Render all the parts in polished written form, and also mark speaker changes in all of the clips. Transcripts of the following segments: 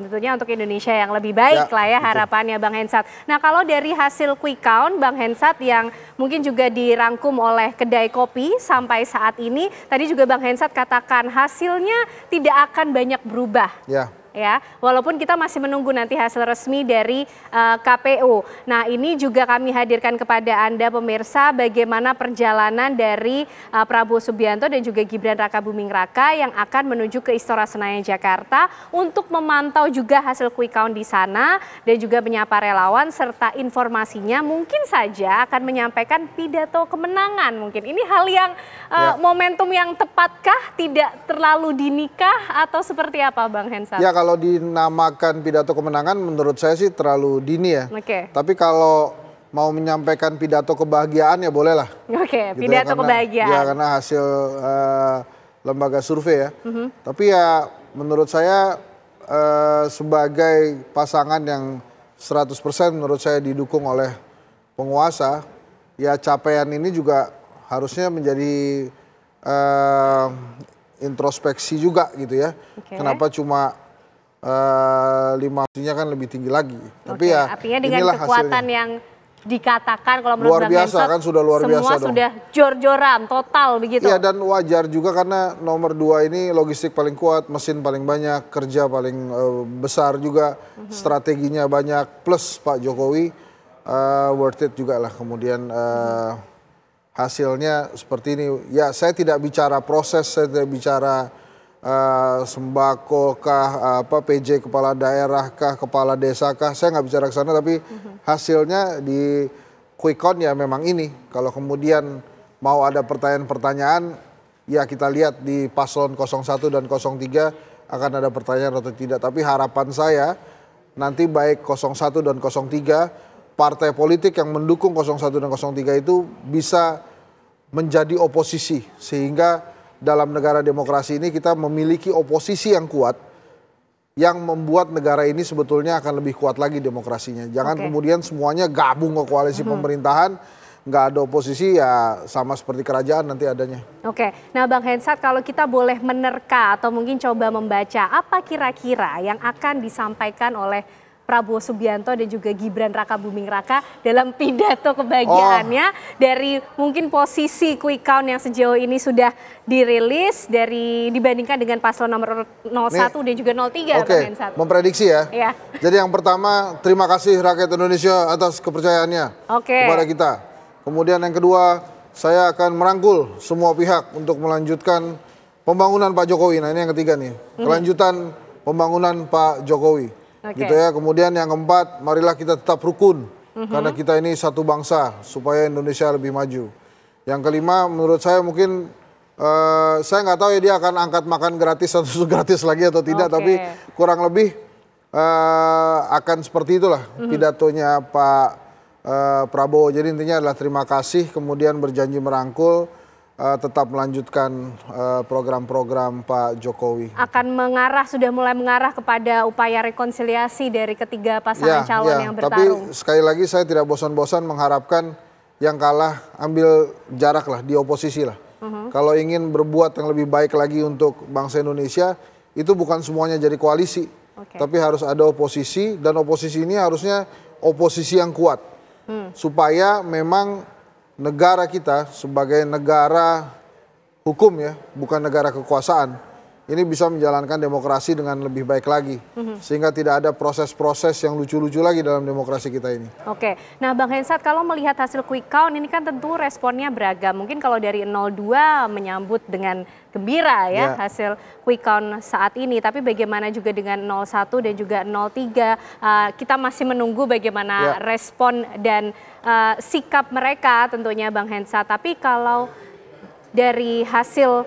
Speaker 1: Tentunya untuk Indonesia yang lebih baik lah ya harapannya Bang Hensat. Nah kalau dari hasil quick count Bang Hensat yang mungkin juga dirangkum oleh kedai kopi sampai saat ini, tadi juga Bang Hensat katakan hasilnya tidak akan banyak berubah. Ya, walaupun kita masih menunggu nanti hasil resmi dari KPU. Nah, ini juga kami hadirkan kepada Anda pemirsa bagaimana perjalanan dari Prabowo Subianto dan juga Gibran Rakabuming Raka yang akan menuju ke Istora Senayan Jakarta untuk memantau juga hasil quick count di sana dan juga menyapa relawan serta informasinya mungkin saja akan menyampaikan pidato kemenangan. Mungkin ini hal yang momentum yang tepatkah, tidak terlalu dinikah atau seperti apa Bang Hensat?
Speaker 2: Ya, kalau dinamakan pidato kemenangan menurut saya sih terlalu dini ya. Tapi kalau mau menyampaikan pidato kebahagiaan ya bolehlah. Gitu
Speaker 1: pidato kebahagiaan.
Speaker 2: Ya karena hasil lembaga survei ya. Tapi ya menurut saya sebagai pasangan yang 100% menurut saya didukung oleh penguasa, ya capaian ini juga harusnya menjadi introspeksi juga gitu ya. Kenapa cuma 5-nya kan lebih tinggi lagi. Tapi ya
Speaker 1: artinya dengan kekuatan hasilnya yang dikatakan kalau menurut
Speaker 2: Bang Hensat kan sudah luar biasa
Speaker 1: semua sudah jor-joran total begitu.
Speaker 2: Iya, dan wajar juga karena nomor 2 ini logistik paling kuat, mesin paling banyak, kerja paling besar juga, strateginya banyak, plus Pak Jokowi worth it juga lah. Kemudian hasilnya seperti ini. Ya saya tidak bicara proses, saya tidak bicara sembako kah, PJ kepala daerah kah, kepala desa kah, saya nggak bicara ke sana, tapi hasilnya di quick count ya memang ini. Kalau kemudian mau ada pertanyaan-pertanyaan, ya kita lihat di paslon 01 dan 03 akan ada pertanyaan atau tidak. Tapi harapan saya nanti baik 01 dan 03, partai politik yang mendukung 01 dan 03 itu bisa menjadi oposisi, sehingga dalam negara demokrasi ini kita memiliki oposisi yang kuat yang membuat negara ini sebetulnya akan lebih kuat lagi demokrasinya. Jangan kemudian semuanya gabung ke koalisi pemerintahan, nggak ada oposisi ya sama seperti kerajaan nanti adanya.
Speaker 1: Nah Bang Hensat kalau kita boleh menerka atau mungkin coba membaca apa kira-kira yang akan disampaikan oleh Prabowo Subianto dan juga Gibran Rakabuming Raka dalam pidato kebahagiaannya dari mungkin posisi quick count yang sejauh ini sudah dirilis dibandingkan dengan paslon nomor 01 dan juga 03 Bang Hensat.
Speaker 2: Memprediksi ya. Jadi yang pertama, terima kasih rakyat Indonesia atas kepercayaannya kepada kita. Kemudian yang kedua, saya akan merangkul semua pihak untuk melanjutkan pembangunan Pak Jokowi. Nah ini yang ketiga nih, kelanjutan pembangunan Pak Jokowi. Gitu ya. Kemudian yang keempat, marilah kita tetap rukun karena kita ini satu bangsa supaya Indonesia lebih maju. Yang kelima, menurut saya mungkin saya nggak tahu ya dia akan angkat makan gratis atau gratis lagi atau tidak, tapi kurang lebih akan seperti itulah pidatonya Pak Prabowo. Jadi intinya adalah terima kasih, kemudian berjanji merangkul, tetap melanjutkan program-program Pak Jokowi.
Speaker 1: Akan mengarah, sudah mulai mengarah kepada upaya rekonsiliasi dari ketiga pasangan calon yang bertarung.
Speaker 2: Tapi sekali lagi saya tidak bosan-bosan mengharapkan yang kalah ambil jarak lah, di oposisi lah. Kalau ingin berbuat yang lebih baik lagi untuk bangsa Indonesia, itu bukan semuanya jadi koalisi. Tapi harus ada oposisi, dan oposisi ini harusnya oposisi yang kuat. Supaya memang negara kita sebagai negara hukum ya, bukan negara kekuasaan, ini bisa menjalankan demokrasi dengan lebih baik lagi. Sehingga tidak ada proses-proses yang lucu-lucu lagi dalam demokrasi kita ini.
Speaker 1: Nah Bang Hensat, kalau melihat hasil quick count ini kan tentu responnya beragam. Mungkin kalau dari 02 menyambut dengan gembira ya hasil quick count saat ini. Tapi bagaimana juga dengan 01 dan juga 03, kita masih menunggu bagaimana respon dan sikap mereka tentunya Bang Hensat. Tapi kalau dari hasil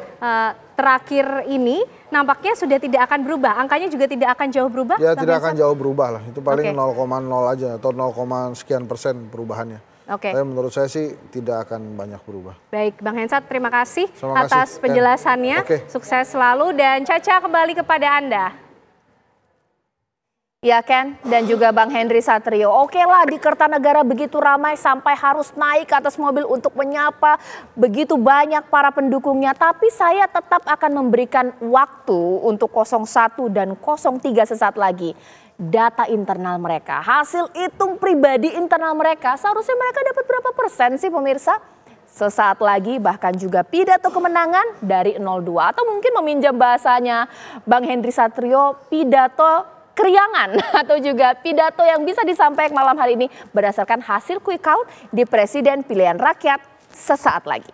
Speaker 1: terakhir ini nampaknya sudah tidak akan berubah, angkanya juga tidak akan jauh berubah?
Speaker 2: Ya tidak akan jauh berubah lah, itu paling 0,0 aja atau 0, sekian persen perubahannya. Tapi menurut saya sih tidak akan banyak berubah.
Speaker 1: Baik Bang Hensat, terima kasih atas penjelasannya, sukses selalu dan Caca kembali kepada Anda.
Speaker 3: Ya Ken, dan juga Bang Henry Satrio. Oke lah, di Kertanegara begitu ramai sampai harus naik ke atas mobil untuk menyapa begitu banyak para pendukungnya. Tapi saya tetap akan memberikan waktu untuk 01 dan 03 sesaat lagi. Data internal mereka, hasil hitung pribadi internal mereka, seharusnya mereka dapat berapa persen sih pemirsa? Sesaat lagi bahkan juga pidato kemenangan dari 02. Atau mungkin meminjam bahasanya Bang Henry Satrio, pidato keriangan atau juga pidato yang bisa disampaikan malam hari ini berdasarkan hasil quick count di Presiden Pilihan Rakyat sesaat lagi.